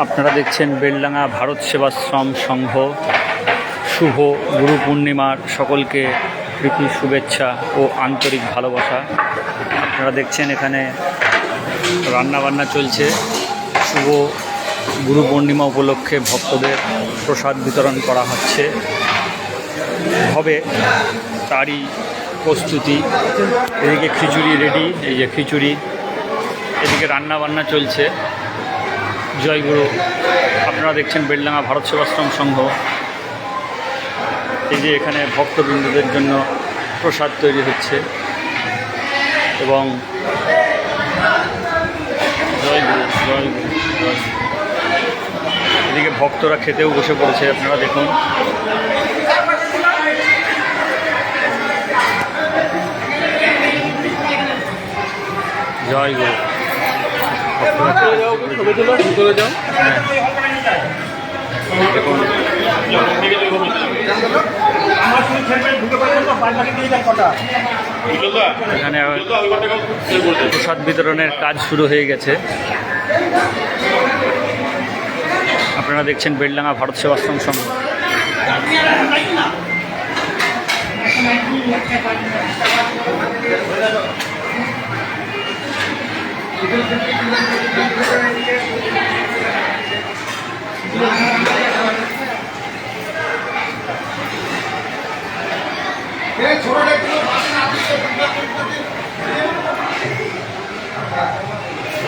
আপনারা দেখছেন বেলডাঙ্গা ভারত সেবাশ্রম সংঘ শুভ গুরু পূর্ণিমার সকলকে প্রীতি শুভেচ্ছা ও আন্তরিক ভালোবাসা। আপনারা দেখছেন এখানে রান্নাবান্না চলছে। শুভ গুরু পূর্ণিমা উপলক্ষে ভক্তদের প্রসাদ বিতরণ করা হচ্ছে হবে, তারই প্রস্তুতি। এদিকে খিচুড়ি রেডি, এই যে খিচুড়ি, এদিকে রান্নাবান্না চলছে। জয়গুরু। আপনারা দেখছেন বেলডাঙ্গা ভারত সেবাশ্রম সংঘ। এই যে এখানে ভক্তবৃন্দদের জন্য প্রসাদ তৈরি হচ্ছে এবং জয়গুরু জয়গুরু জয়গুরু। এদিকে ভক্তরা খেতেও বসে পড়েছে, আপনারা দেখুন। জয়গুরু। দেখুন এখানে প্রসাদ বিতরণের কাজ শুরু হয়ে গেছে। আপনারা দেখছেন বেলডাঙ্গা ভারত সেবাশ্রম সংঘ।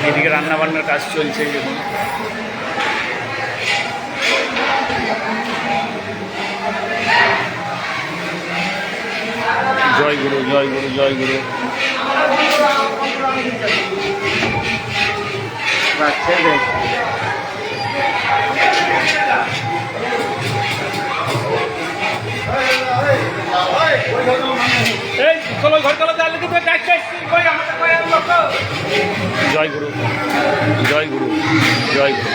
এদিকে রান্নাবান্নার কাজ চলছে। দেখুন জয়গুরু জয়গুরু জয়গুরু। জয়গুরু জয়গুরু জয়গুরু।